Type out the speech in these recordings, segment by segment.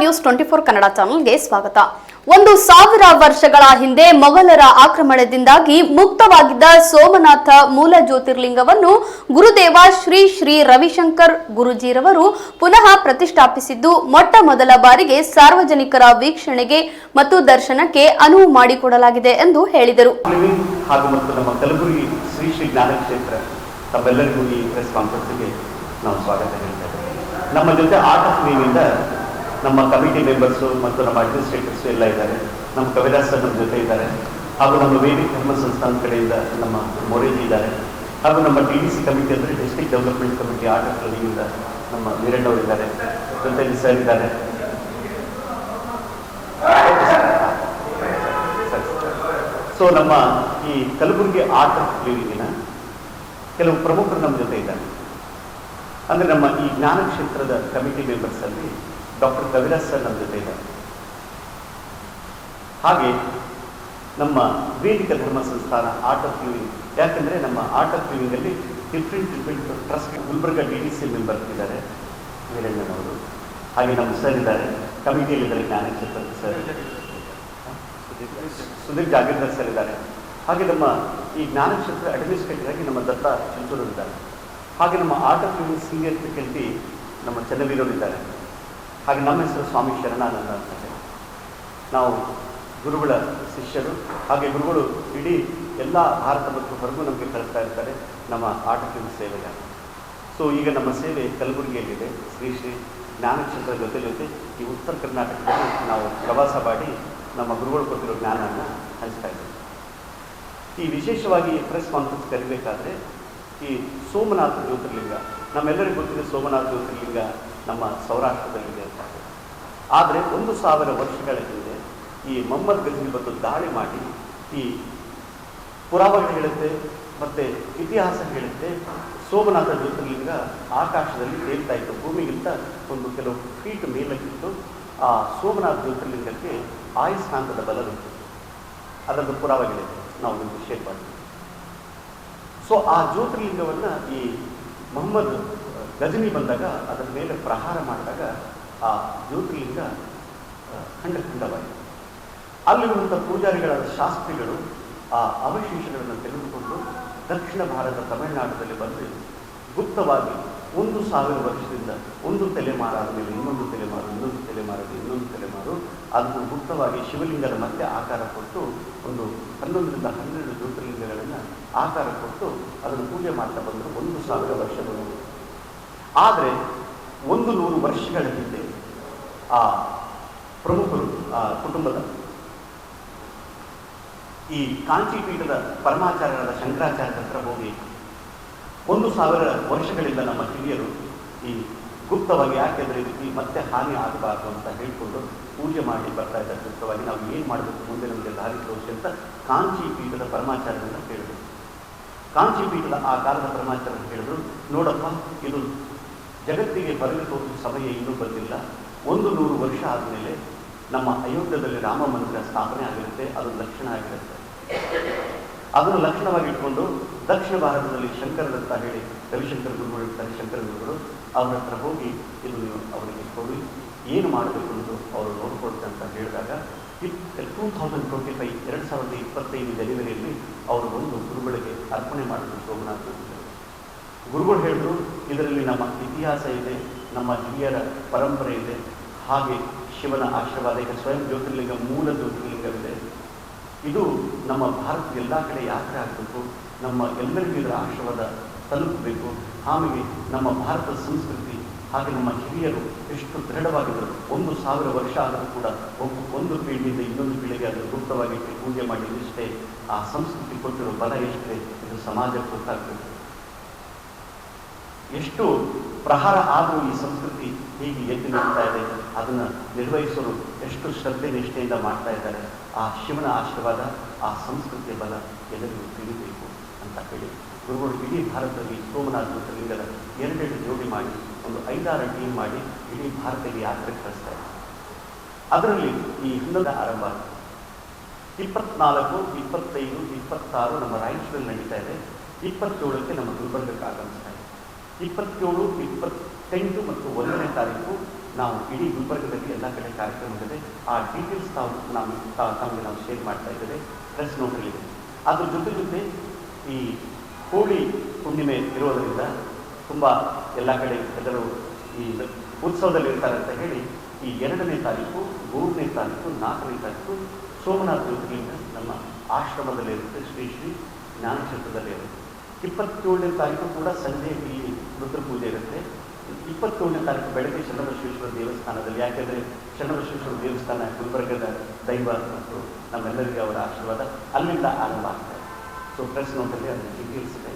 News 24 Kannada ಚಾನೆಲ್ಗೆ ಸ್ವಾಗತ. 1000 ವರ್ಷಗಳ ಹಿಂದೆ ಮೊಘಲರ ಆಕ್ರಮಣದಿಂದಾಗಿ ಮುಕ್ತವಾಗಿದ್ದ ಸೋಮನಾಥ ಮೂಲ ಜ್ಯೋತಿರ್ಲಿಂಗವನ್ನು ಗುರುದೇವ ಶ್ರೀ ಶ್ರೀ ರವಿಶಂಕರ್ ಗುರುಜಿರವರು ಪುನಃ ಪ್ರತಿಷ್ಠಾಪಿಸಿದ್ದು ಮೊಟ್ಟ ಮೊದಲ ಬಾರಿಗೆ ಸಾರ್ವಜನಿಕರ ವೀಕ್ಷಣೆಗೆ ಮತ್ತು ದರ್ಶನಕ್ಕೆ ಅನುವು ಮಾಡಿಕೊಡಲಾಗಿದೆ ಎಂದು ಹೇಳಿದರು. ಕಲಬುರಗಿ ಶ್ರೀ ಶ್ರೀ ಜ್ಞಾನಕ್ಷೇತ್ರ ತಮ್ಮೆಲ್ಲರಿಗೂ ಈ ಪ್ರೆಸ್ ಕಾನ್ಫರೆನ್ಸ್ಗೆ ನಾವು ಸ್ವಾಗತ ಹೇಳ್ತೇವೆ. ನಮ್ಮ ಜೊತೆ ಆರ್ಟ್ ಆಫ್ ನೇಮಿಂದ ನಮ್ಮ ಕಮಿಟಿ ಮೆಂಬರ್ಸು ಮತ್ತು ನಮ್ಮ ಅಡ್ಮಿನಿಸ್ಟ್ರೇಟರ್ಸು ಎಲ್ಲ ಇದ್ದಾರೆ. ನಮ್ಮ ಕವಿದಾಸ್ ಸರ್ ನಮ್ಮ ಜೊತೆ ಇದ್ದಾರೆ, ಹಾಗೂ ನಮ್ಮ ವೇದಿಕ ಧರ್ಮ ಸಂಸ್ಥಾನ ಕಡೆಯಿಂದ ನಮ್ಮ ಮೊರೇಜಿ ಇದ್ದಾರೆ, ಹಾಗೂ ನಮ್ಮ TDC ಕಮಿಟಿ ಅಂದರೆ district development committee art of ಲಿವಿಂಗಿಂದ ನಮ್ಮ ವೀರಣ್ಣವರು ಇದ್ದಾರೆ, ಜೊತೆಯಲ್ಲಿ ಸರ್ ಇದ್ದಾರೆ. ಸೊ ನಮ್ಮ ಈ ಕಲಬುರಗಿ ಆರ್ಟ್ ಆಫ್ ಲಿವಿಂಗಿನ ಕೆಲವು ಪ್ರಮುಖರು ನಮ್ಮ ಜೊತೆ ಇದ್ದಾರೆ. ಅಂದರೆ ನಮ್ಮ ಈ ಜ್ಞಾನ ಕ್ಷೇತ್ರದ ಕಮಿಟಿ ಮೆಂಬರ್ಸ್ ಅಲ್ಲಿ ಡಾಕ್ಟರ್ ಕವಿರಾಜ್ ಸರ್ ನಮ್ಮ ಜೊತೆ ಇದ್ದಾರೆ. ಹಾಗೆ ನಮ್ಮ ವೇದಿಕ ಧರ್ಮ ಸಂಸ್ಥಾನ ಆರ್ಟ್ ಆಫ್ ಲಿವಿಂಗ್, ಯಾಕೆಂದರೆ ನಮ್ಮ ಆರ್ಟ್ ಆಫ್ ಲಿವಿಂಗ್ ಅಲ್ಲಿ different trust Gulbarga DDC member ಇದ್ದಾರೆ ವೀರಣ್ಣನವರು. ಹಾಗೆ ನಮ್ಮ ಸರ್ ಇದ್ದಾರೆ, ಕಮಿಟಿಯಲ್ಲಿದ್ದಾರೆ ಜ್ಞಾನ ಕ್ಷೇತ್ರದ ಸರ್ ಸುಧೀರ್ ಜಾಗೀರ್ದಾರ್ ಸರ್ ಇದ್ದಾರೆ. ಹಾಗೆ ನಮ್ಮ ಈ ಜ್ಞಾನ ಕ್ಷೇತ್ರ ಅಡ್ಮಿನಿಸ್ಟ್ರೇಟರ್ ಆಗಿ ನಮ್ಮ ದತ್ತ ಚಿಂಚೂರು ಇದ್ದಾರೆ. ಹಾಗೆ ನಮ್ಮ art of living senior faculty ನಮ್ಮ ಚನ್ನವೀರವರು ಇದ್ದಾರೆ. ಹಾಗೆ ನಮ್ಮ ಹೆಸರು ಸ್ವಾಮಿ ಶರಣಾನಂದ ಅಂತ ಹೇಳಿ ನಾವು ಗುರುಗಳ ಶಿಷ್ಯರು. ಹಾಗೆ ಗುರುಗಳು ಇಡೀ ಎಲ್ಲ ಭಾರತ ಮತ್ತು ಹೊರಗೂ ನಮಗೆ ಕಳಿಸ್ತಾ ಇರ್ತಾರೆ ನಮ್ಮ ಆರ್ಟ್ ಆಫ್ ಲಿವಿಂಗ್ ಸೇವೆಗಾಗಿ. ಸೊ ಈಗ ನಮ್ಮ ಸೇವೆ ಕಲಬುರಗಿಯಲ್ಲಿದೆ. ಶ್ರೀ ಶ್ರೀ ಜ್ಞಾನಕ್ಷೇತ್ರದ ಜೊತೆ ಈ ಉತ್ತರ ಕರ್ನಾಟಕದಲ್ಲಿ ನಾವು ಪ್ರವಾಸ ಮಾಡಿ ನಮ್ಮ ಗುರುಗಳು ಕೊಟ್ಟಿರೋ ಜ್ಞಾನವನ್ನು ಹಂಚ್ತಾ ಇದ್ದೀವಿ. ಈ ವಿಶೇಷವಾಗಿ ಪ್ರೆಸ್ ಕಾನ್ಫರೆನ್ಸ್ ಕರಿಬೇಕಾದ್ರೆ ಈ ಸೋಮನಾಥ ಜ್ಯೋತಿರ್ಲಿಂಗ ನಮ್ಮೆಲ್ಲರಿಗೂ ಗೊತ್ತಿದೆ. ಸೋಮನಾಥ ಜ್ಯೋತಿರ್ಲಿಂಗ ನಮ್ಮ ಸೌರಾಷ್ಟ್ರದಲ್ಲಿದೆ ಅಂತ. ಆದರೆ 1000 ವರ್ಷಗಳ ಹಿಂದೆ ಈ ಮೊಹಮ್ಮದ್ ಗಜ್ನಿ ಬಂದು ದಾಳಿ ಮಾಡಿ ಈ ಪುರಾವೆಗಳು ಹೇಳುತ್ತೆ ಮತ್ತು ಇತಿಹಾಸ ಹೇಳುತ್ತೆ, ಸೋಮನಾಥ ಜ್ಯೋತಿರ್ಲಿಂಗ ಆಕಾಶದಲ್ಲಿ ತೇಲ್ತಾ ಇತ್ತು, ಭೂಮಿಗಿಂತ ಒಂದು ಕೆಲವು ಫೀಟ್ ಮೇಲಕ್ಕಿತ್ತು. ಆ ಸೋಮನಾಥ ಜ್ಯೋತಿರ್ಲಿಂಗಕ್ಕೆ ಆಯುಸ್ಕಾಂತದ ಬಲವಿತ್ತು. ಅದರದ್ದು ಪುರಾವೆಗಳಿದೆ, ನಾವು ನಿಮಗೆ ಶೇರ್ ಮಾಡ್ತೀವಿ. ಸೊ ಆ ಜ್ಯೋತಿರ್ಲಿಂಗವನ್ನು ಈ ಮೊಹಮ್ಮದ್ ಗಜನಿ ಬಂದಾಗ ಅದರ ಮೇಲೆ ಪ್ರಹಾರ ಮಾಡಿದಾಗ ಆ ಜ್ಯೋತಿರ್ಲಿಂಗ ಖಂಡವಾಯಿತು. ಅಲ್ಲಿರುವಂಥ ಪೂಜಾರಿಗಳಾದ ಶಾಸ್ತ್ರಿಗಳು ಆ ಅವಶೇಷಗಳನ್ನು ತೆಗೆದುಕೊಂಡು ದಕ್ಷಿಣ ಭಾರತ ತಮಿಳುನಾಡಿನಲ್ಲಿ ಬಂದು ಗುಪ್ತವಾಗಿ 1000 ವರ್ಷದಿಂದ ಒಂದು ತಲೆಮಾರಾದ ಮೇಲೆ ಇನ್ನೊಂದು ತಲೆಮಾರು, ಇನ್ನೊಂದು ತಲೆಮಾರದ ಇನ್ನೊಂದು ತಲೆಮಾರು ಅದನ್ನು ಗುಪ್ತವಾಗಿ ಶಿವಲಿಂಗದ ಮತ್ತೆ ಆಕಾರ ಕೊಟ್ಟು ಒಂದು 11ರಿಂದ 12 ಜ್ಯೋತಿರ್ಲಿಂಗಗಳನ್ನು ಆಕಾರ ಕೊಟ್ಟು ಅದನ್ನು ಪೂಜೆ ಮಾಡ್ತಾ ಬಂದರು 1000 ವರ್ಷಗಳು. ಆದರೆ 100 ವರ್ಷಗಳ ಹಿಂದೆ ಆ ಪ್ರಮುಖರು, ಆ ಕುಟುಂಬದ ಈ ಕಾಂಚಿ ಪೀಠದ ಪರಮಾಚಾರ್ಯರಾದ ಶಂಕರಾಚಾರ್ಯರ ಹತ್ರ ಹೋಗಿ 1000 ವರ್ಷಗಳಿಂದ ನಮ್ಮ ಹಿರಿಯರು ಈ ಗುಪ್ತವಾಗಿ, ಯಾಕೆಂದರೆ ಈ ಮತ್ತೆ ಹಾನಿ ಆಗಬಾರ್ದು ಅಂತ ಹೇಳಿಕೊಂಡು ಪೂಜೆ ಮಾಡಿ ಬರ್ತಾ ಇದ್ದಾರೆ. ಗುಪ್ತವಾಗಿ ನಾವು ಏನು ಮಾಡಬೇಕು, ಮುಂದೆ ನಮಗೆ ದಾರಿ ತೋರಿಸಿ ಅಂತ ಕಾಂಚಿ ಪೀಠದ ಪರಮಾಚಾರ್ಯರನ್ನು ಕೇಳಿದರು. ಕಾಂಚಿ ಪೀಠದ ಆ ಕಾಲದ ಪರಮಾಚಾರ್ಯರು ಹೇಳಿದ್ರು, ನೋಡಪ್ಪ, ಇದು ಜಗತ್ತಿಗೆ ಬರಲು ತೋರಿಸುವ ಸಮಯ ಇನ್ನೂ ಬಂದಿಲ್ಲ. 100 ವರ್ಷ ಆದಮೇಲೆ ನಮ್ಮ ಅಯೋಧ್ಯದಲ್ಲಿ ರಾಮ ಮಂದಿರ ಸ್ಥಾಪನೆ ಆಗಿರುತ್ತೆ, ಅದು ಲಕ್ಷಣ ಆಗಿರುತ್ತೆ. ಅದನ್ನು ಲಕ್ಷಣವಾಗಿ ಇಟ್ಕೊಂಡು ದಕ್ಷಿಣ ಭಾರತದಲ್ಲಿ ಶಂಕರದತ್ತ ಹೇಳಿ ರವಿಶಂಕರ್ ಗುರುಗಳು ಇರ್ತಾರೆ, ಶಂಕರ ಗುರುಗಳು ಅವ್ರ ಹತ್ರ ಹೋಗಿ ಇದು ನೀವು ಅವರಿಗೆ ಕೊಡಿ, ಏನು ಮಾಡಬೇಕು ಅನ್ನೋದು ಅವರು ನೋಡ್ಕೊಳ್ತಾರೆ ಅಂತ ಹೇಳಿದಾಗ 2025 2025 ಜನವರಿಯಲ್ಲಿ ಅವರು ಒಂದು ಗುರುಗಳಿಗೆ ಅರ್ಪಣೆ ಮಾಡಿದ್ರು ಸೋಮನಾಥ ಗುರುಗಳು ಹೇಳಿದ್ರು, ಇದರಲ್ಲಿ ನಮ್ಮ ಇತಿಹಾಸ ಇದೆ, ನಮ್ಮ ಹಿರಿಯರ ಪರಂಪರೆ ಇದೆ, ಹಾಗೆ ಶಿವನ ಆಶೀರ್ವಾದ, ಈಗ ಸ್ವಯಂ ಜ್ಯೋತಿರ್ಲಿಂಗ ಮೂಲ ಜ್ಯೋತಿರ್ಲಿಂಗವಿದೆ. ಇದು ನಮ್ಮ ಭಾರತ ಎಲ್ಲ ಕಡೆ ಯಾತ್ರೆ ಆಗಬೇಕು, ನಮ್ಮ ಎಲ್ಲರಿಗೂ ಇದರ ಆಶೀರ್ವಾದ ತಲುಪಬೇಕು. ಆಮೇಲೆ ನಮ್ಮ ಭಾರತದ ಸಂಸ್ಕೃತಿ ಹಾಗೆ ನಮ್ಮ ಹಿರಿಯರು ಎಷ್ಟು ದೃಢವಾಗಿದ್ದರು. 1000 ವರ್ಷ ಆದರೂ ಕೂಡ ಒಂದು ಪೀಳಿಗೆಯಿಂದ ಇನ್ನೊಂದು ಪೀಳಿಗೆ ಅದನ್ನು ಗುಪ್ತವಾಗಿ ಪೂಜೆ ಮಾಡಿ ಇಷ್ಟೇ ಆ ಸಂಸ್ಕೃತಿ ಕೊಟ್ಟಿರೋ ಬಲ ಎಷ್ಟಿದೆ ಇದು ಸಮಾಜಕ್ಕೆ ಗೊತ್ತಾಗಬೇಕು. ಎಷ್ಟು ಪ್ರಹಾರ ಆದರೂ ಈ ಸಂಸ್ಕೃತಿ ಹೀಗೆ ಎದ್ದು ನಿಲ್ತಾ ಇದೆ, ಅದನ್ನು ನಿರ್ವಹಿಸಲು ಎಷ್ಟು ಶ್ರದ್ಧೆ ನಿಷ್ಠೆಯಿಂದ ಮಾಡ್ತಾ ಇದ್ದಾರೆ. ಆ ಶಿವನ ಆಶೀರ್ವಾದ, ಆ ಸಂಸ್ಕೃತಿಯ ಬಲ ಎಲ್ಲರಿಗೂ ತಿಳಿಬೇಕು ಅಂತ ಹೇಳಿ ಗುರುಗಳು ಇಡೀ ಭಾರತದಲ್ಲಿ ಸೋಮನಾಥ ಜ್ಯೋತಿರ್ಲಿಂಗದ 2 ಜೋಡಿ ಮಾಡಿ ಒಂದು 5-6 ಟೀಮ್ ಮಾಡಿ ಇಡೀ ಭಾರತದಲ್ಲಿ ಯಾತ್ರೆ ಕಳಿಸ್ತಾರೆ. ಅದರಲ್ಲಿ ಈ ಹಿನ್ನದ ಆರಂಭ 24, 25, 26 ನಮ್ಮ ರಾಯಚೂರಲ್ಲಿ ನಡೀತಾ ಇದೆ. 27ಕ್ಕೆ ನಮ್ಮ ಗುಲ್ಬರ್ಗಕ್ಕೆ ಆಗಮಿಸ್ತಾ ಇದೆ. 27, 28 ಮತ್ತು 1ನೇ ತಾರೀಕು ನಾವು ಇಡೀ ಗುಲ್ಬರ್ಗದಲ್ಲಿ ಎಲ್ಲ ಕಡೆ ಕಾರ್ಯಕ್ರಮದಲ್ಲಿ ಆ ಡೀಟೇಲ್ಸ್ ತಮಗೆ ನಾವು ಶೇರ್ ಮಾಡ್ತಾ ಇದ್ದೇವೆ ಪ್ರೆಸ್ ನೋಟ್ರಲ್ಲಿದೆ. ಅದ್ರ ಜೊತೆ ಈ ಹೋಳಿ ಹುಣ್ಣಿಮೆ ಇರೋದರಿಂದ ತುಂಬ ಎಲ್ಲ ಕಡೆ ಎಲ್ಲರೂ ಈ ಉತ್ಸವದಲ್ಲಿ ಇರ್ತಾರೆ ಅಂತ ಹೇಳಿ ಈ 2ನೇ ತಾರೀಕು, 3ನೇ ತಾರೀಕು, 4ನೇ ತಾರೀಕು ಸೋಮನಾಥ ಜ್ಯೋತಿರ್ಲಿಂಗ ನಮ್ಮ ಆಶ್ರಮದಲ್ಲಿರುತ್ತೆ, ಶ್ರೀ ಶ್ರೀ ಜ್ಞಾನಕ್ಷೇತ್ರದಲ್ಲಿ ಇರುತ್ತೆ. 27ನೇ ತಾರೀಕು ಕೂಡ ಸಂಜೆ ಇಲ್ಲಿ ರುದ್ರ ಪೂಜೆ ಇರುತ್ತೆ. 27ನೇ ತಾರೀಕು ಬೆಳಗ್ಗೆ ಶರಣಬಸವೇಶ್ವರ ದೇವಸ್ಥಾನದಲ್ಲಿ, ಯಾಕೆಂದರೆ ಶರಣಬಸವೇಶ್ವರ ದೇವಸ್ಥಾನ ಗುಲ್ಬರ್ಗದ ದೈವ ಮತ್ತು ನಮ್ಮೆಲ್ಲರಿಗೆ ಅವರ ಆಶೀರ್ವಾದ ಅಲ್ಲಿಂದ ಆರಂಭ ಆಗ್ತದೆ. ಸೊ ಪ್ರೆಸ್ ನೋಟಲ್ಲಿ ಅದರ ಡೀಟೇಲ್ಸ್ ಇದೆ.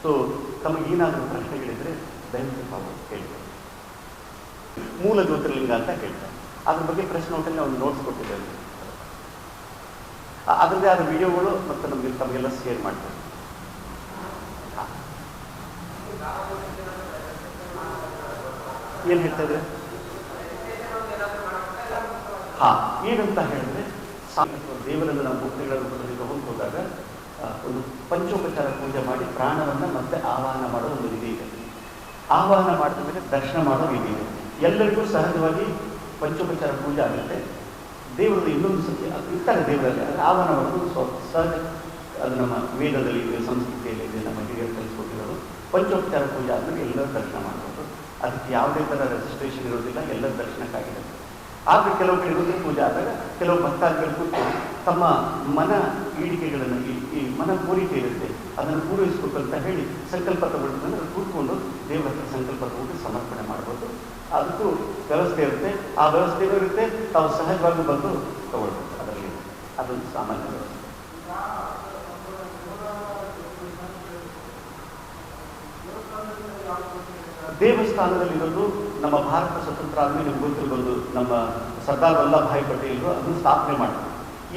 ಸೊ ತಮಗೇನಾದರೂ ಪ್ರಶ್ನೆಗಳಿದ್ರೆ ದಯವಿಟ್ಟು ತಾವು ಕೇಳ್ತಾರೆ. ಮೂಲ ಜ್ಯೋತಿರ್ಲಿಂಗ ಅಂತ ಹೇಳ್ತಾರೆ. ಅದ್ರ ಬಗ್ಗೆ ಪ್ರೆಸ್ ನೋಟಲ್ಲಿ ಒಂದು ನೋಟ್ಸ್ ಕೊಟ್ಟಿದ್ದೇವೆ. ಅದರದ್ದೇ ಆದ ವಿಡಿಯೋಗಳು ಮತ್ತು ತಮಗೆಲ್ಲ ಶೇರ್ ಮಾಡ್ತಾರೆ. ಏನು ಹೇಳ್ತಾ ಇದ್ರೆ ಏನಂತ ಹೇಳಿದ್ರೆ ದೇವರನ್ನು ನಾವು ಮುಕ್ತಿಗಳ ರೂಪದಲ್ಲಿ ತಗೊಂಡು ಹೋದಾಗ ಒಂದು ಪಂಚೋಪಚಾರ ಪೂಜೆ ಮಾಡಿ ಪ್ರಾಣವನ್ನು ಮತ್ತೆ ಆವಾಹನ ಮಾಡೋ ಒಂದು ವಿಧಿ ಇದೆ. ಆವಾಹನ ಮಾಡಿದ ಮೇಲೆ ದರ್ಶನ ಮಾಡೋ ವಿಧಿ ಇದೆ. ಎಲ್ಲರಿಗೂ ಸಹಜವಾಗಿ ಪಂಚೋಪಚಾರ ಪೂಜೆ ಆಗುತ್ತೆ. ದೇವರದ್ದು ಇನ್ನೊಂದು ಸತ್ಯ ಇರ್ತಾರೆ ದೇವರಲ್ಲಿ, ಅದನ್ನು ಆಹ್ವಾನ ಮಾಡೋದು ಸಹಜ. ಅದು ನಮ್ಮ ವೇದದಲ್ಲಿ ಇದೆ, ಸಂಸ್ಕೃತಿಯಲ್ಲಿ ಇದೆ, ನಮ್ಮ ಹಿರಿಯರು ಕಲಿಸ್ಕೊಟ್ಟಿರೋದು. ಪಂಚೋಪಚಾರ ಪೂಜೆ ಆದಮೇಲೆ ಎಲ್ಲರೂ ದರ್ಶನ ಮಾಡ್ಬೋದು. ಅದಕ್ಕೆ ಯಾವುದೇ ಥರ ರಿಜಿಸ್ಟ್ರೇಷನ್ ಇರೋದಿಲ್ಲ, ಎಲ್ಲರ ದರ್ಶನಕ್ಕಾಗಿದೆ. ಆದರೆ ಕೆಲವು ಕಡೆ ರುದ್ರ ಪೂಜೆ ಆದಾಗ ಕೆಲವು ಭಕ್ತಾದಿಗಳು ಕೂತು ತಮ್ಮ ಮನ ಈಡಿಕೆಗಳನ್ನು, ಈ ಮನ ಕೋರಿಕೆ ಇರುತ್ತೆ, ಅದನ್ನು ಪೂರೈಸಬೇಕು ಅಂತ ಹೇಳಿ ಸಂಕಲ್ಪ ತಗೊಳ್ಬೇಕಂದ್ರೆ ಕೂತ್ಕೊಂಡು ದೇವರ ಹತ್ರ ಸಂಕಲ್ಪ ತಗೊಂಡು ಸಮರ್ಪಣೆ ಮಾಡ್ಬೋದು. ಅದಕ್ಕೂ ವ್ಯವಸ್ಥೆ ಇರುತ್ತೆ. ಆ ವ್ಯವಸ್ಥೆಯೂ ಇರುತ್ತೆ, ತಾವು ಸಹಜವಾಗಿ ಬಂದು ತಗೊಳ್ಬೇಕು. ಅದರಲ್ಲಿ ಅದೊಂದು ಸಾಮಾನ್ಯ ವ್ಯವಸ್ಥೆ. ದೇವಸ್ಥಾನದಲ್ಲಿರೋದು ನಮ್ಮ ಭಾರತ ಸ್ವತಂತ್ರ ಆದಮೇಲೆ ನಿಮ್ಗೆ ಗೊತ್ತಿರ್ಬೋದು, ನಮ್ಮ ಸರ್ದಾರ್ ವಲ್ಲಭಭಾಯಿ ಪಟೇಲರು ಅದನ್ನು ಸ್ಥಾಪನೆ ಮಾಡಿದ್ರು.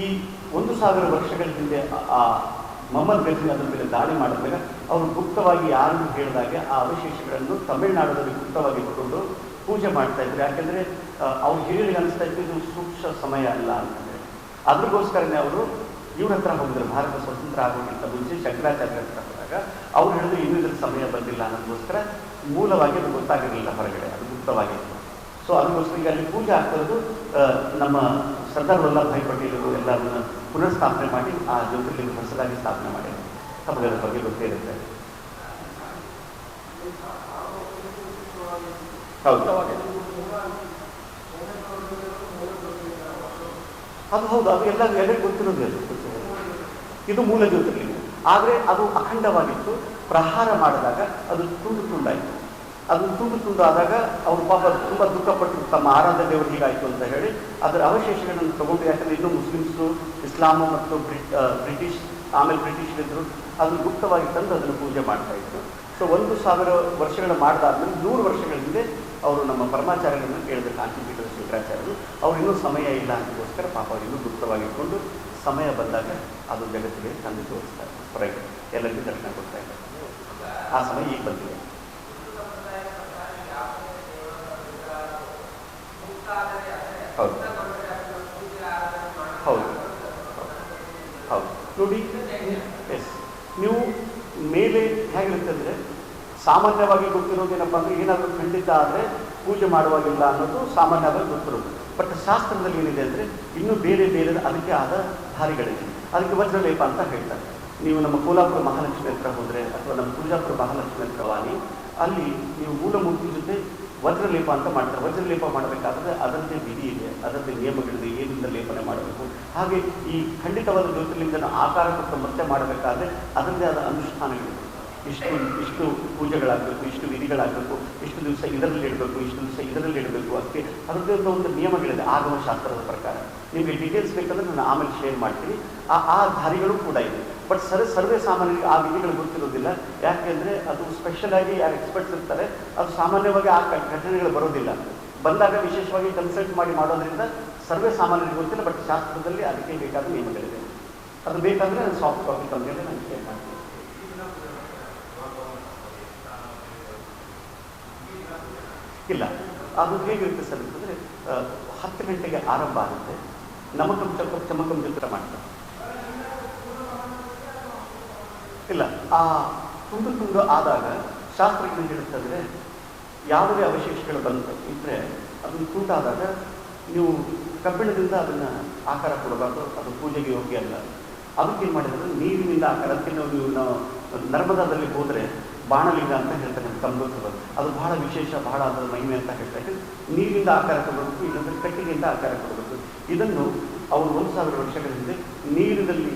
ಈ 1000 ವರ್ಷಗಳ ಹಿಂದೆ ಆ ಮೊಹಮ್ಮದ್ ಗಜ್ನಿ ಅದರ ಮೇಲೆ ದಾಳಿ ಮಾಡಿದಾಗ ಅವರು ಗುಪ್ತವಾಗಿ ಯಾರನ್ನು ಹೇಳಿದಾಗೆ ಆ ಅವಶೇಷಗಳನ್ನು ತಮಿಳುನಾಡಲ್ಲಿ ಗುಪ್ತವಾಗಿ ಇಟ್ಕೊಂಡು ಪೂಜೆ ಮಾಡ್ತಾ ಇದ್ರು. ಯಾಕೆಂದರೆ ಅವ್ರ ಹಿರಿಯರಿಗೆ ಅನಿಸ್ತಾ ಇತ್ತು ಇದು ಸೂಕ್ಷ್ಮ ಸಮಯ ಅಲ್ಲ ಅಂತಂದರೆ. ಅದ್ರಿಗೋಸ್ಕರನೇ ಅವರು ಇವ್ರ ಹತ್ರ ಹೋಗಿದ್ರು. ಭಾರತ ಸ್ವತಂತ್ರ ಆಗೋಕ್ಕಿಂತ ಮುಂಚೆ ಶಂಕರಾಚಾರ್ಯ ಹತ್ರ ಹೋದಾಗ ಅವ್ರು ಹೇಳಿದ್ರು ಇನ್ನೂ ಇದ್ರ ಸಮಯ ಬಂದಿಲ್ಲ ಅನ್ನೋದಕ್ಕೋಸ್ಕರ ಮೂಲವಾಗಿ ಅದು ಗೊತ್ತಾಗಿರಲಿಲ್ಲ ಹೊರಗಡೆ, ಅದು ಗುಪ್ತವಾಗಿತ್ತು. ಸೊ ಅದಕ್ಕೋಸ್ಕರ ಈಗ ಅಲ್ಲಿ ಪೂಜೆ ಆಗ್ತಿರೋದು ನಮ್ಮ ಸರ್ದಾರ್ ವಲ್ಲಭಭಾಯಿ ಪಟೇಲರು ಎಲ್ಲರನ್ನ ಪುನರ್ ಸ್ಥಾಪನೆ ಮಾಡಿ ಆ ಜ್ಯೋತಿರ್ಲಿಂಗ ಹೊಸದಾಗಿ ಸ್ಥಾಪನೆ ಮಾಡಿ ತಮಗೆ ಅದರ ಬಗ್ಗೆ ಗೊತ್ತೇ ಇರುತ್ತೆ. ಹೌದು, ಅದು ಹೌದು, ಅದು ಎಲ್ಲರಿಗೂ ಗೊತ್ತಿರೋದು. ಇದು ಮೂಲ ಜ್ಯೋತಿರ್ಲಿಂಗ. ಆದರೆ ಅದು ಅಖಂಡವಾಗಿತ್ತು. ಪ್ರಹಾರ ಮಾಡಿದಾಗ ಅದು ತುಂಡು ತುಂಡಾಯಿತು. ಅದು ತುಂಡು ಆದಾಗ ಅವರು ಪಾಪ ತುಂಬ ದುಃಖಪಟ್ಟರು, ತಮ್ಮ ಆರಾಧ್ಯ ದೇವರು ಹೀಗಾಯಿತು ಅಂತ ಹೇಳಿ ಅದರ ಅವಶೇಷಗಳನ್ನು ತಗೊಂಡು, ಯಾಕಂದರೆ ಇನ್ನೂ ಮುಸ್ಲಿಮ್ಸು, ಇಸ್ಲಾಮು ಮತ್ತು ಬ್ರಿಟಿಷ್ ಆಮೇಲೆ ಬ್ರಿಟಿಷರಿದ್ದರು, ಅದನ್ನು ಗುಪ್ತವಾಗಿ ತಂದು ಅದನ್ನು ಪೂಜೆ ಮಾಡ್ತಾ ಇದ್ರು. ಸೊ 1000 ವರ್ಷಗಳ ಮಾಡಿದಾದ್ಮೇಲೆ 100 ವರ್ಷಗಳ ಹಿಂದೆ ಅವರು ನಮ್ಮ ಪರಮಾಚಾರ್ಯರನ್ನು ಕೇಳಿದ್ರು, ಕಾಂಚಿಪೀಠದ ಶಂಕರಾಚಾರ್ಯರು. ಅವ್ರು ಇನ್ನೂ ಸಮಯ ಇಲ್ಲ ಅಂತಗೋಸ್ಕರ ಪಾಪ ಅವ್ರು ಇನ್ನೂ ಗುಪ್ತವಾಗಿಟ್ಕೊಂಡು ಸಮಯ ಬಂದಾಗ ಅದು ಜಗತ್ತಿಗೆ ತಂದು ತೋರಿಸ್ತಾರೆ, ಹೊರಗೆ ಎಲ್ಲರಿಗೂ ದರ್ಶನ ಕೊಡ್ತಾ ಇದ್ದಾರೆ. ಆ ಸಮಯ ಈಗ ಬಂದಿದೆ. ಹೌದು ಹೌದು ಹೌದು ನೋಡಿ, ಎಸ್ ನೀವು ಮೇಲೆ ಹೇಗಿರ್ತಂದರೆ ಸಾಮಾನ್ಯವಾಗಿ ಗೊತ್ತಿರೋದೇನಪ್ಪ ಅಂದರೆ ಏನಾದರೂ ಖಂಡಿತ ಆದರೆ ಪೂಜೆ ಮಾಡುವಾಗಿಲ್ಲ ಅನ್ನೋದು ಸಾಮಾನ್ಯವಾಗಿ ಗೊತ್ತಿರೋದು. ಬಟ್ ಶಾಸ್ತ್ರದಲ್ಲಿ ಏನಿದೆ ಅಂದರೆ ಇನ್ನೂ ಬೇರೆ ಅದಕ್ಕೆ ಆದ ದಾರಿಗಳಿದೆ. ಅದಕ್ಕೆ ವಜ್ರಲೇಪ ಅಂತ ಹೇಳ್ತಾರೆ. ನೀವು ನಮ್ಮ ಕೋಲಾಪುರ ಮಹಾಲಕ್ಷ್ಮಿ ಹತ್ರ ಹೋದರೆ ಅಥವಾ ನಮ್ಮ ತುಳಜಾಪುರ ಮಹಾಲಕ್ಷ್ಮಿ ಹತ್ರ ವಾಣಿ, ಅಲ್ಲಿ ನೀವು ಮೂಲಮೂರ್ತಿ ಜೊತೆ ವಜ್ರಲೇಪ ಅಂತ ಮಾಡ್ತಾರೆ. ವಜ್ರಲೇಪ ಮಾಡಬೇಕಾದ್ರೆ ಅದರದ್ದೇ ವಿಧಿ ಇದೆ, ಅದರದ್ದೇ ನಿಯಮಗಳಿದೆ, ಏನಿಂದ ಲೇಪನೆ ಮಾಡಬೇಕು. ಹಾಗೆ ಈ ಖಂಡಿತವಾದ ಜ್ಯೋತಿರ್ಲಿಂಗನ ಆಕಾರ ಕೊಟ್ಟು ಮತ್ತೆ ಮಾಡಬೇಕಾದ್ರೆ ಅದರದ್ದೇ ಆದ ಅನುಷ್ಠಾನಗಳಿದೆ. ಇಷ್ಟು ಪೂಜೆಗಳಾಗಬೇಕು, ಇಷ್ಟು ವಿಧಿಗಳಾಗಬೇಕು, ಇಷ್ಟು ದಿವಸ ಇದರಲ್ಲಿ ಇಡಬೇಕು, ಇಷ್ಟು ದಿವಸ ಇದರಲ್ಲಿ ಇಡಬೇಕು. ಅದಕ್ಕೆ ಅದರದ್ದೇ ಒಂದು ನಿಯಮಗಳಿದೆ ಆಗಮ ಶಾಸ್ತ್ರದ ಪ್ರಕಾರ. ನಿಮಗೆ ಡೀಟೇಲ್ಸ್ ಬೇಕಂದ್ರೆ ನಾನು ಆಮೇಲೆ ಶೇರ್ ಮಾಡ್ತೀನಿ. ಆ ದಾರಿಗಳು ಕೂಡ ಇದೆ. ಬಟ್ ಸರ್ವೇ ಸಾಮಾನ್ಯರಿಗೆ ಆ ವಿಧಿಗಳು ಗೊತ್ತಿರೋದಿಲ್ಲ. ಯಾಕೆಂದರೆ ಅದು ಸ್ಪೆಷಲ್ ಆಗಿ ಯಾರು ಎಕ್ಸ್ಪರ್ಟ್ಸ್ ಇರ್ತಾರೆ, ಅದು ಸಾಮಾನ್ಯವಾಗಿ ಆ ಘಟನೆಗಳು ಬರೋದಿಲ್ಲ. ಬಂದಾಗ ವಿಶೇಷವಾಗಿ ಕನ್ಸಲ್ಟ್ ಮಾಡಿ ಮಾಡೋದ್ರಿಂದ ಸರ್ವೇ ಸಾಮಾನ್ಯರಿಗೆ ಗೊತ್ತಿಲ್ಲ. ಬಟ್ ಶಾಸ್ತ್ರದಲ್ಲಿ ಅದಕ್ಕೆ ಬೇಕಾದ ನಿಯಮಗಳಿದೆ. ಅದು ಬೇಕಾದರೆ ನಾನು ಸಾಫ್ಟ್ ಕಾಪಿ ತಮಗೆ ನಾನು ಶೇರ್ ಮಾಡ್ತೀನಿ. ಇಲ್ಲ, ಅದು ಹೇಗಿರುತ್ತೆ ಸರ್ ಅಂತಂದರೆ 10 ಗಂಟೆಗೆ ಆರಂಭ ಆಗುತ್ತೆ. ನಮಕಂ ಚಮಕಂ ಚಿತ್ರ ಮಾಡ್ತಾರೆ. ಇಲ್ಲ, ಆ ತುಂಡು ಆದಾಗ ಶಾಸ್ತ್ರಜ್ಞರು ಹೇಳುತ್ತಂದರೆ ಯಾವುದೇ ಅವಶೇಷಗಳು ಬಂತು ಇದ್ದರೆ ಅದನ್ನು ತೂಟ ಆದಾಗ ನೀವು ಕಬ್ಬಿಣದಿಂದ ಅದನ್ನು ಆಕಾರ ಕೊಡಬಾರ್ದು, ಅದು ಪೂಜೆಗೆ ಯೋಗ್ಯ ಅಲ್ಲ. ಅದಕ್ಕೇನು ಮಾಡಿದ್ರೆ ನೀರಿನಿಂದ ಆಕಾರ, ಅದಕ್ಕೆ ನಾವು ನರ್ಮದಾದಲ್ಲಿ ಹೋದರೆ ಬಾಣಲಿಂಗ ಅಂತ ಹೇಳ್ತಾರೆ, ಕಂಬಕ್ಕವರು ಅದು ಬಹಳ ವಿಶೇಷ, ಬಹಳ ಅದರ ಮಹಿಮೆ ಅಂತ ಹೇಳ್ತಾರೆ. ನೀರಿನಿಂದ ಆಕಾರ ಕೊಡಬೇಕು, ಇಲ್ಲಂದರೆ ಕಟ್ಟಿಗೆಯಿಂದ ಆಕಾರ ಕೊಡಬೇಕು. ಇದನ್ನು ಅವರು 1000 ವರ್ಷಗಳ ಹಿಂದೆ ನೀರಿನಲ್ಲಿ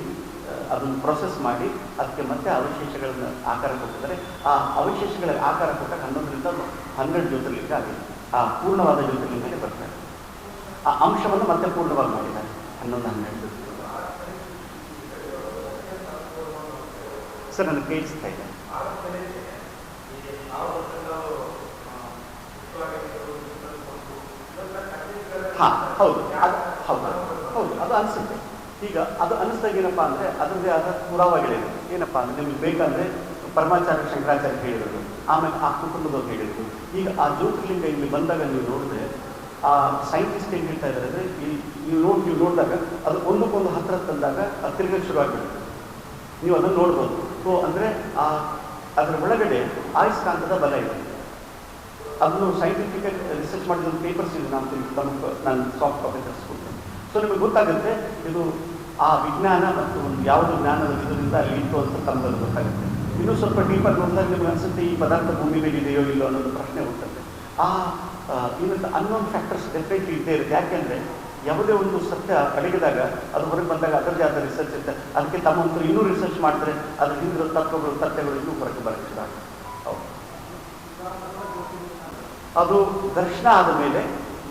ಅದನ್ನು ಪ್ರೊಸೆಸ್ ಮಾಡಿ ಅದಕ್ಕೆ ಮತ್ತೆ ಅವಶೇಷಗಳನ್ನು ಆಕಾರ ಕೊಟ್ಟಿದ್ದಾರೆ. ಆ ಅವಶೇಷಗಳ ಆಕಾರ ಕೊಟ್ಟಾಗ 11ರಿಂದ 12 ಜ್ಯೋತಿರ್ಲಿಂಗ ಆಗಿದೆ. ಆ ಪೂರ್ಣವಾದ ಜ್ಯೋತಿರ್ಲಿಂಗನೇ ಬರ್ತಾರೆ. ಆ ಅಂಶವನ್ನು ಮತ್ತೆ ಪೂರ್ಣವಾಗಿ ಮಾಡಿದ್ದಾರೆ 11, 12. ಸರ್ ನನಗೆ ಕೇಳಿಸ್ತಾ ಇದೆ. ಹಾಂ ಹೌದು, ಅದು ಹೌದು ಹೌದು ಅದು ಅನಿಸುತ್ತೆ. ಈಗ ಅದು ಅನಿಸ್ದಾಗ ಏನಪ್ಪ ಅಂದರೆ ಅದರದ್ದೇ ಆದ ಪುರಾವೆಗಳಿದೆ. ಏನಪ್ಪ ಅಂದರೆ ನಿಮಗೆ ಬೇಕಂದರೆ ಪರಮಾಚಾರ್ಯ ಶಂಕರಾಚಾರ್ಯ ಹೇಳಿರೋದು, ಆಮೇಲೆ ಆ ಕುಟುಂಬದವ್ರು ಹೇಳಿರೋದು. ಈಗ ಆ ಜ್ಯೋತಿರ್ಲಿಂಗ ಇಲ್ಲಿ ಬಂದಾಗ ನೀವು ನೋಡಿದ್ರೆ ಆ ಸೈಂಟಿಸ್ಟ್ ಏನು ಹೇಳ್ತಾ ಇದ್ದಾರೆ ಅಂದರೆ ನೀವು ನೋಡಿದಾಗ ಅದು ಒಂದಕ್ಕೊಂದು ಹತ್ತಿರ ತಂದಾಗ ಅದು ತಿರುಗಕ್ಕೆ ಶುರುವಾಗಿಬಿಡುತ್ತೆ. ನೀವು ಅದನ್ನು ನೋಡ್ಬೋದು. ಸೊ ಅಂದರೆ ಅದರ ಒಳಗಡೆ ಆಯುಷ್ಕಾಂತದ ಬಲ ಇದೆ. ಅದನ್ನು ಸೈಂಟಿಫಿಕ್ ರಿಸರ್ಚ್ ಮಾಡಿದ ಪೇಪರ್ಸ್ ಇದೆ, ನಾನು ಸಾಫ್ಟ್ ಕಾಪಿ ತರಿಸ್ಕೊಡ್ತೇನೆ. ಸೊ ನಿಮಗೆ ಗೊತ್ತಾಗುತ್ತೆ ಇದು ಆ ವಿಜ್ಞಾನ ಮತ್ತು ಒಂದು ಯಾವುದು ಜ್ಞಾನದ ಇದರಿಂದ ಅಲ್ಲಿ ಇತ್ತು ಅಂತ ತಮ್ಮಲ್ಲಿ ಗೊತ್ತಾಗುತ್ತೆ. ಇನ್ನೂ ಸ್ವಲ್ಪ ಡೀಪಾಗಿ ನೋಡಿದಾಗ ನಿಮಗೆ ಅನಿಸುತ್ತೆ ಈ ಪದಾರ್ಥ ಭೂಮಿ ಮೇಲೆ ಇದೆಯೋ ಇಲ್ಲೋ ಅನ್ನೋದು ಪ್ರಶ್ನೆ ಹುಟ್ಟುತ್ತೆ. ಇನ್ನೊಂದು ಅನ್ನೋನ್ ಫ್ಯಾಕ್ಟರ್ಸ್ ಡೆಫಿನೆಟ್ಲಿ ಇದ್ದೇ ಇರುತ್ತೆ. ಯಾಕೆಂದರೆ ಯಾವುದೇ ಒಂದು ಸತ್ಯ ಅಡಗಿದಾಗ ಅದು ಹೊರಗೆ ಬಂದಾಗ ಅದರದೇ ಆದ ರಿಸರ್ಚ್ ಇರುತ್ತೆ. ಅದಕ್ಕೆ ತಮ್ಮ ಇನ್ನೂ ರಿಸರ್ಚ್ ಮಾಡ್ತಾರೆ, ಅದ್ರ ಹಿಂದಿರೋ ತತ್ವಗಳು ಇನ್ನೂ ಹೊರಗೆ ಬರೋಕ್ಕೆ ಶುರು ಆಗುತ್ತೆ. ಹೌದು, ಅದು ದರ್ಶನ ಆದ ಮೇಲೆ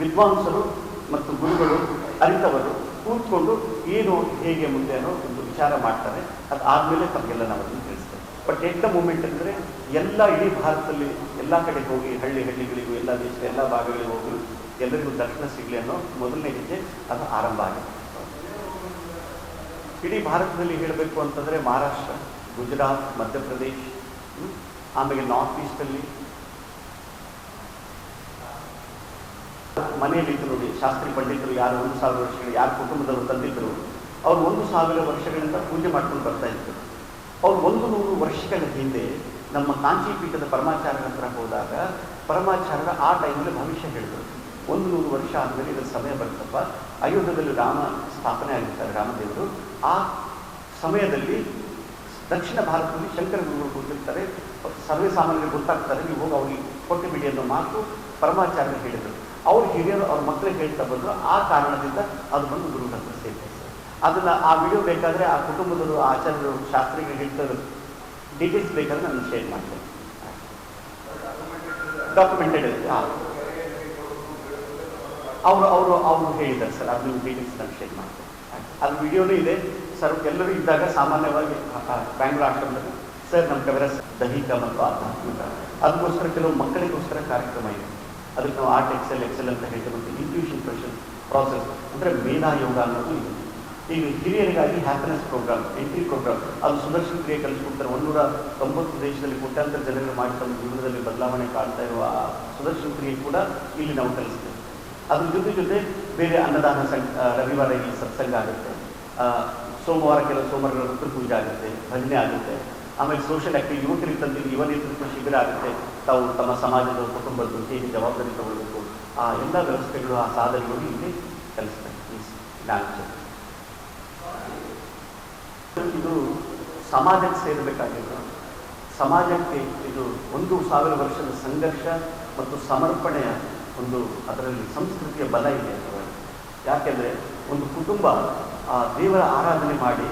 ವಿದ್ವಾಂಸರು ಮತ್ತು ಗುರುಗಳು ಅರಿತವರು ಕೂತ್ಕೊಂಡು ಏನು ಹೇಗೆ ಮುಂದೆ ಅನ್ನೋ ಒಂದು ವಿಚಾರ ಮಾಡ್ತಾರೆ. ಅದು ಆದಮೇಲೆ ತಮಗೆಲ್ಲ ನಾವು ಅದನ್ನು ತಿಳಿಸ್ತೇವೆ. ಬಟ್ ಎಟ್ ದ ಮೂಮೆಂಟ್ ಅಂದರೆ ಎಲ್ಲ ಇಡೀ ಭಾರತದಲ್ಲಿ ಎಲ್ಲ ಕಡೆ ಹೋಗಿ ಹಳ್ಳಿಗಳಿಗೂ ಎಲ್ಲ ದೇಶದ ಎಲ್ಲ ಭಾಗಗಳಿಗೆ ಹೋಗಿ ಎಲ್ಲರಿಗೂ ದರ್ಶನ ಸಿಗಲಿ ಅನ್ನೋ ಮೊದಲನೇ ಹೆಜ್ಜೆ ಅದು ಆರಂಭ ಆಗಿದೆ. ಇಡೀ ಭಾರತದಲ್ಲಿ ಹೇಳಬೇಕು ಅಂತಂದರೆ ಮಹಾರಾಷ್ಟ್ರ, ಗುಜರಾತ್, ಮಧ್ಯಪ್ರದೇಶ್, ಆಮೇಲೆ ನಾರ್ತ್ ಈಸ್ಟಲ್ಲಿ ಮನೆಯಲ್ಲಿದ್ದು ನೋಡಿ ಶಾಸ್ತ್ರಿ ಪಂಡಿತರು ಯಾರು 1000 ವರ್ಷಗಳು ಯಾರು ಕುಟುಂಬದವರು ತಂದಿದ್ದರು, ಅವ್ರು 1000 ವರ್ಷಗಳಿಂದ ಪೂಜೆ ಮಾಡ್ಕೊಂಡು ಬರ್ತಾ ಇದ್ರು. ಅವ್ರು 100 ವರ್ಷಗಳ ಹಿಂದೆ ನಮ್ಮ ಕಾಂಚಿ ಪೀಠದ ಪರಮಾಚಾರ್ಯರ ಹತ್ರ ಹೋದಾಗ ಪರಮಾಚಾರ್ಯರ ಆ ಟೈಮಲ್ಲಿ ಭವಿಷ್ಯ ಹೇಳಿದರು. 100 ವರ್ಷ ಆದಮೇಲೆ ಇದರ ಸಮಯ ಬರ್ತಪ್ಪ, ಅಯೋಧ್ಯದಲ್ಲಿ ರಾಮ ಸ್ಥಾಪನೆ ಆಗಿರ್ತಾರೆ, ರಾಮದೇವರು. ಆ ಸಮಯದಲ್ಲಿ ದಕ್ಷಿಣ ಭಾರತದಲ್ಲಿ ಶಂಕರ ಗುರುಗಳು ಕೂತಿರ್ತಾರೆ, ಸರ್ವೇ ಸಾಮಾನ್ಯರಿಗೆ ಗೊತ್ತಾಗ್ತಾರೆ, ನೀವು ಹೋಗಿ ಅವ್ರಿಗೆ ಕೊಟ್ಟು ಬಿಡಿ ಅನ್ನೋ ಮಾತು ಪರಮಾಚಾರ್ಯರು ಹೇಳಿದರು. ಅವ್ರು ಹಿರಿಯರು ಅವ್ರ ಮಕ್ಕಳಿಗೆ ಹೇಳ್ತಾ ಬಂದರು. ಆ ಕಾರಣದಿಂದ ಅದು ಬಂದು ಗುರುಗಳ ಹತ್ರ ಸೇರ್ತಾರೆ. ಅದನ್ನು ಆ ವಿಡಿಯೋ ಬೇಕಾದರೆ ಆ ಕುಟುಂಬದವರು ಆಚಾರ್ಯರು ಶಾಸ್ತ್ರಿಗೆ ಹೇಳ್ತಾರೆ ಡೀಟೇಲ್ಸ್ ಬೇಕಾದ್ರೆ ನಾನು ಶೇರ್ ಮಾಡ್ತೇನೆ. ಡಾಕ್ಯುಮೆಂಟೆಡ್ ಇದೆ. ಹಾಂ, ಅವರು ಹೇಳಿದ್ದಾರೆ ಸರ್, ಅದು ಡೀಟೇಲ್ಸ್ ನಾನು ಶೇರ್ ಮಾಡ್ತೇನೆ. ಅದು ವಿಡಿಯೋನೂ ಇದೆ ಸರ್. ಎಲ್ಲರೂ ಇದ್ದಾಗ ಸಾಮಾನ್ಯವಾಗಿ ಬ್ಯಾಂಗ್ಳೂರ್ ಆಶ್ರಮದಲ್ಲಿ ಸರ್ ನಮ್ಮ ಕವರ ದೈಹಿಕ ಮತ್ತು ಆಧ್ಯಾತ್ಮಿಕ ಅದಕ್ಕೋಸ್ಕರ ಕೆಲವು ಮಕ್ಕಳಿಗೋಸ್ಕರ ಕಾರ್ಯಕ್ರಮ ಇದೆ. ಅದಕ್ಕೆ ನಾವು ಆರ್ಟ್ ಎಕ್ಸೆಲ್ ಅಂತ ಹೇಳ್ತೇವೆ. ಮತ್ತು ಇಂಟ್ಯೂಷನ್ ಪ್ರಾಸೆಸ್ ಅಂದರೆ ಮೇಧಾ ಯೋಗ ಅನ್ನೋದು ಇದೆ. ಈಗ ಹಿರಿಯರಿಗಾಗಿ ಹ್ಯಾಪಿನೆಸ್ ಪ್ರೋಗ್ರಾಮ್, ಎಂಟ್ರಿ ಪ್ರೋಗ್ರಾಮ್, ಅದು ಸುದರ್ಶನ ಕ್ರಿಯೆ ಕಲಿಸ್ಕೊಡ್ತಾರೆ. 190 ದೇಶದಲ್ಲಿ ಕೋಟ್ಯಾಂತರ ಜನಗಳು ಮಾಡಿ ತಮ್ಮ ಜೀವನದಲ್ಲಿ ಬದಲಾವಣೆ ಕಾಣ್ತಾ ಇರುವ ಆ ಸುದರ್ಶನ ಕ್ರಿಯೆ ಕೂಡ ಇಲ್ಲಿ ನಾವು ಕಲಿಸ್ತೇವೆ. ಅದ್ರ ಜೊತೆ ಬೇರೆ ಅನ್ನದಾನ ರವಿವಾರ ಇಲ್ಲಿ ಸತ್ಸಂಗ ಆಗುತ್ತೆ, ಸೋಮವಾರ ಕೆಲವು ಸೋಮವಾರಗಳ ರುದ್ರ ಪೂಜೆ ಆಗುತ್ತೆ, ಭಜನೆ ಆಗುತ್ತೆ. ಆಮೇಲೆ ಸೋಷಿಯಲ್ ಆ್ಯಕ್ಟಿವ್ ಯುವಕರಿಗೆ ತಂದಿದ್ದು ಯುವ ನೇತೃತ್ವ ಶಿಬಿರ ಆಗುತ್ತೆ. ತಾವು ತಮ್ಮ ಸಮಾಜದ ಕುಟುಂಬದ್ದು ಹೇಗೆ ಜವಾಬ್ದಾರಿ ತಗೊಳ್ಬೇಕು, ಆ ಎಲ್ಲ ವ್ಯವಸ್ಥೆಗಳು ಆ ಸಾಧನೆಗಳು ಇಲ್ಲಿ ಕಲಿಸ್ತಾರೆ. ಇದು ಸಮಾಜಕ್ಕೆ ಸೇರಬೇಕಾಗಿದ್ದು, ಸಮಾಜಕ್ಕೆ ಇದು 1000 ವರ್ಷದ ಸಂಘರ್ಷ ಮತ್ತು ಸಮರ್ಪಣೆಯ ಒಂದು ಅದರಲ್ಲಿ ಸಂಸ್ಕೃತಿಯ ಬಲ ಇದೆ. ಯಾಕೆಂದರೆ ಒಂದು ಕುಟುಂಬ ಆ ದೇವರ ಆರಾಧನೆ ಮಾಡಿ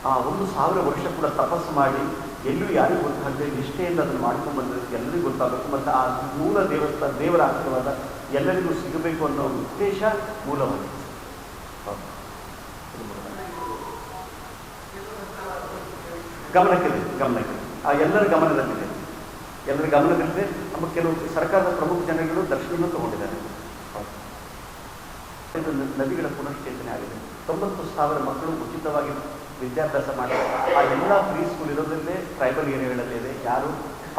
ಆ 1000 ವರ್ಷ ಕೂಡ ತಪಸ್ಸು ಮಾಡಿ ಎಲ್ಲೂ ಯಾರಿಗೂ ಗೊತ್ತಾಗದೆ ನಿಷ್ಠೆಯಿಂದ ಅದನ್ನು ಮಾಡ್ಕೊಂಡು ಬಂದಿರೋದು ಎಲ್ಲರಿಗೂ ಗೊತ್ತಾಗಬೇಕು. ಮತ್ತು ಆ ಮೂಲ ದೇವರ ಆಶೀರ್ವಾದ ಎಲ್ಲರಿಗೂ ಸಿಗಬೇಕು ಅನ್ನೋ ಉದ್ದೇಶ ಮೂಲವಾಗಿದೆ. ಗಮನಕ್ಕಿದೆ ಎಲ್ಲರ ಗಮನದಲ್ಲಿದೆ. ನಮ್ಮ ಕೆಲವು ಸರ್ಕಾರದ ಪ್ರಮುಖ ಜನಗಳು ದರ್ಶನವನ್ನು ತಗೊಂಡಿದ್ದಾರೆ. ನದಿಗಳ ಪುನಶ್ಚೇತನೆ ಆಗಿದೆ. 90,000 ಮಕ್ಕಳು ಉಚಿತವಾಗಿ ವಿದ್ಯಾಭ್ಯಾಸ ಮಾಡ್ತಾರೆ. ಆ ಎಲ್ಲ ಫ್ರೀ ಸ್ಕೂಲ್ ಇರೋದ್ರಲ್ಲೇ ಟ್ರೈಬಲ್ ಏರಿಯಾಗಳಲ್ಲಿ ಇದೆ, ಯಾರು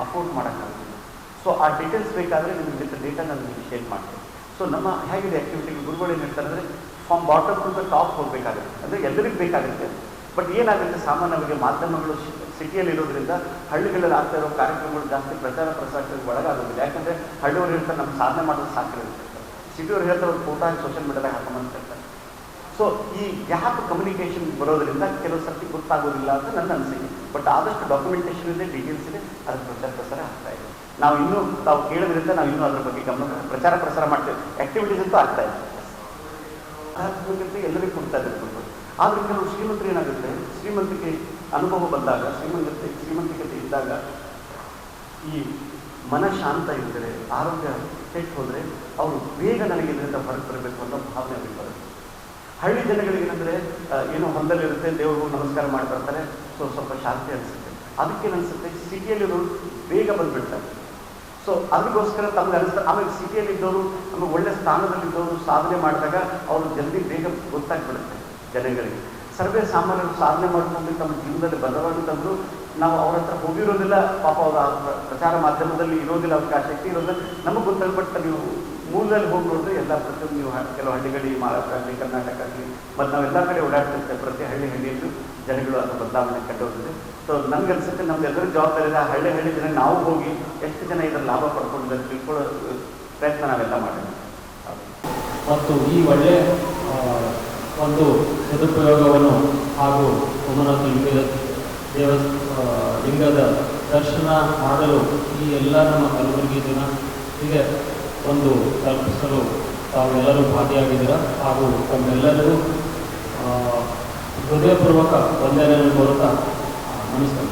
ಅಫೋರ್ಡ್ ಮಾಡೋಕ್ಕಾಗ್ತಿಲ್ಲ. ಸೊ ಆ ಡೀಟೇಲ್ಸ್ ಬೇಕಾದರೆ ನಿಮಗೆ ವಿತ್ ಡೇಟಾ ನಾನು ನಿಮಗೆ ಶೇರ್ ಮಾಡ್ತೇನೆ. ಸೊ ನಮ್ಮ ಹೇಗಿದೆ ಆ್ಯಕ್ಟಿವಿಟಿಗಳು ಗುರುಗಳು ಏನು ಹೇಳ್ತಾರೆ ಅಂದರೆ from bottom to the top ಹೋಗಬೇಕಾಗುತ್ತೆ, ಅಂದರೆ ಎಲ್ಲರಿಗೂ ಬೇಕಾಗುತ್ತೆ. ಬಟ್ ಏನಾಗುತ್ತೆ, ಸಾಮಾನ್ಯವಾಗಿ ಮಾಧ್ಯಮಗಳು ಸಿಟಿಯಲ್ಲಿ ಇರೋದ್ರಿಂದ ಹಳ್ಳಿಗಳಲ್ಲಿ ಆಗ್ತಾ ಇರೋ ಕಾರ್ಯಕ್ರಮಗಳು ಜಾಸ್ತಿ ಪ್ರಚಾರ ಪ್ರಸಾರಕ್ಕೆ ಒಳಗಾಗೋದಿಲ್ಲ. ಯಾಕಂದರೆ ಹಳ್ಳಿಯವರು ಹೇಳ್ತಾರೆ ನಮ್ಮ ಸಾಧನೆ ಮಾಡೋದು ಸಾಕಿರುತ್ತೆ. ಸಿಟಿಯವ್ರು ಹೇಳ್ತಾರೆ ಒಂದು ಫೋಟೋ ಸೋಷಿಯಲ್ ಮೀಡಿಯಾದಾಗ ಹಾಕೊಂಬಂತ ಹೇಳ್ತಾರೆ. ಸೊ ಈ ಗ್ಯಾಪ್ ಕಮ್ಯುನಿಕೇಷನ್ ಬರೋದರಿಂದ ಕೆಲವು ಸರ್ತಿ ಗೊತ್ತಾಗೋದಿಲ್ಲ ಅಂತ ನನ್ನ ಅನಿಸಿಕೆ. ಬಟ್ ಆದಷ್ಟು ಡಾಕ್ಯುಮೆಂಟೇಷನ್ ಇದೆ, ಡೀಟೇಲ್ಸ್ ಇದೆ, ಅದ್ರ ಪ್ರಚಾರ ಪ್ರಸಾರ ಆಗ್ತಾ ಇದೆ. ನಾವು ಇನ್ನೂ ತಾವು ಕೇಳೋದ್ರಿಂದ ನಾವು ಇನ್ನೂ ಅದ್ರ ಬಗ್ಗೆ ಗಮನ ಪ್ರಚಾರ ಪ್ರಸಾರ ಮಾಡ್ತೇವೆ. ಆಕ್ಟಿವಿಟೀಸ್ ಅಂತೂ ಆಗ್ತಾ ಇದೆ, ಆಧ್ಯಾತ್ಮಿಕತೆ ಎಲ್ಲರಿಗೂ ಕೊಡ್ತಾ ಇರ್ಬೋದು. ಆದರೆ ಕೆಲವು ಶ್ರೀಮಂತರು ಏನಾಗುತ್ತೆ, ಶ್ರೀಮಂತಿಕೆ ಅನುಭವ ಬಂದಾಗ, ಶ್ರೀಮಂತಿಕತೆ ಇದ್ದಾಗ ಈ ಮನ ಶಾಂತ ಇದ್ದರೆ, ಆರೋಗ್ಯ ಕೆಟ್ಟು ಹೋದರೆ ಅವರು ಬೇಗ ನನಗೆ ಇದರಿಂದ ಹೊರಗೆ ಬರಬೇಕು ಅನ್ನೋ ಭಾವನೆ ಅವ್ರಿಗೆ ಬರುತ್ತೆ. ಹಳ್ಳಿ ಜನಗಳಿಗೆ ಏನಂದರೆ ಏನೋ ಹೊಂದಲ್ಲಿರುತ್ತೆ, ದೇವ್ರಿಗೂ ನಮಸ್ಕಾರ ಮಾಡಿ ಬರ್ತಾರೆ, ಸ್ವಲ್ಪ ಶಾಂತಿ ಅನಿಸುತ್ತೆ. ಅದಕ್ಕೇನನ್ಸುತ್ತೆ, ಸಿಟಿಯಲ್ಲಿರೋರು ಬೇಗ ಬಂದುಬಿಡ್ತಾರೆ. ಸೊ ಅದಕ್ಕೋಸ್ಕರ ತಮ್ಗೆ ಅನಿಸ್ತಾರೆ. ಆಮೇಲೆ ಸಿಟಿಯಲ್ಲಿದ್ದವರು ನಮಗೆ ಒಳ್ಳೆ ಸ್ಥಾನದಲ್ಲಿದ್ದವರು ಸಾಧನೆ ಮಾಡಿದಾಗ ಅವರು ಜಲ್ದಿ ಬೇಗ ಗೊತ್ತಾಗ್ಬಿಡುತ್ತೆ ಜನಗಳಿಗೆ. ಸರ್ವೇ ಸಾಮಾನ್ಯರು ಸಾಧನೆ ಮಾಡ್ಕೊಂಡು ತಮ್ಮ ಜೀವನದಲ್ಲಿ ಬದಲಾವಣೆ ತಂದರು. ನಾವು ಅವ್ರ ಹತ್ರ ಹೋಗಿರೋದಿಲ್ಲ, ಪಾಪ ಅವರ ಪ್ರಚಾರ ಮಾಧ್ಯಮದಲ್ಲಿ ಇರೋದಿಲ್ಲ, ಅವ್ರಿಗೆ ಆ ಶಕ್ತಿ ಇರೋದಿಲ್ಲ, ನಮಗೆ ಗೊತ್ತಾಗ. ಬಟ್ ನೀವು ಮೂಲದಲ್ಲಿ ಹೋಗಿ ನೋಡಿದ್ರೆ ಎಲ್ಲ ಪ್ರತಿಯೊಂದು ನೀವು ಕೆಲವು ಹಳ್ಳಿಗಳಿಗೆ, ಮಹಾರಾಷ್ಟ್ರ ಆಗಲಿ, ಕರ್ನಾಟಕ ಆಗಲಿ, ಮತ್ತು ನಾವೆಲ್ಲ ಕಡೆ ಓಡಾಡ್ತಿರ್ತೇವೆ. ಪ್ರತಿ ಹಳ್ಳಿಯಲ್ಲೂ ಜನಗಳು ಅದರ ಬದಲಾವಣೆ ಕಂಡುಹೋಗಿದೆ. ಸೊ ನನಗನ್ಸುತ್ತೆ ನಮ್ದೆಲ್ಲರೂ ಜವಾಬ್ದಾರಿ ಇದೆ. ಆ ಹಳ್ಳಿ ಜನ ನಾವು ಹೋಗಿ ಎಷ್ಟು ಜನ ಇದರ ಲಾಭ ಪಡ್ಕೊಂಡಿದ್ದಾರೆ ತಿಳ್ಕೊಳ್ಳೋ ಪ್ರಯತ್ನ ನಾವೆಲ್ಲ ಮಾಡಿದ್ವಿ. ಮತ್ತು ಈ ಒಳ್ಳೆಯ ಒಂದು ಸದುಪಯೋಗವನ್ನು ಹಾಗೂ ಸೋಮನಾಥ ಲಿಂಗದ ದರ್ಶನ ಮಾಡಲು ಈ ಎಲ್ಲ ನಮ್ಮ ಕಲಬುರಗಿ ಜನ ಹೀಗೆ ಒಂದು ಕಲ್ಪಿಸಲು ತಾವೆಲ್ಲರೂ ಭಾಗಿಯಾಗಿದ್ದೀರ. ಹಾಗೂ ತಮ್ಮೆಲ್ಲರಿಗೂ ಹೃದಯಪೂರ್ವಕ ವಂದನೆಯನ್ನು ಕೋರುತ್ತಾ ನಮಸ್ಕಾರ.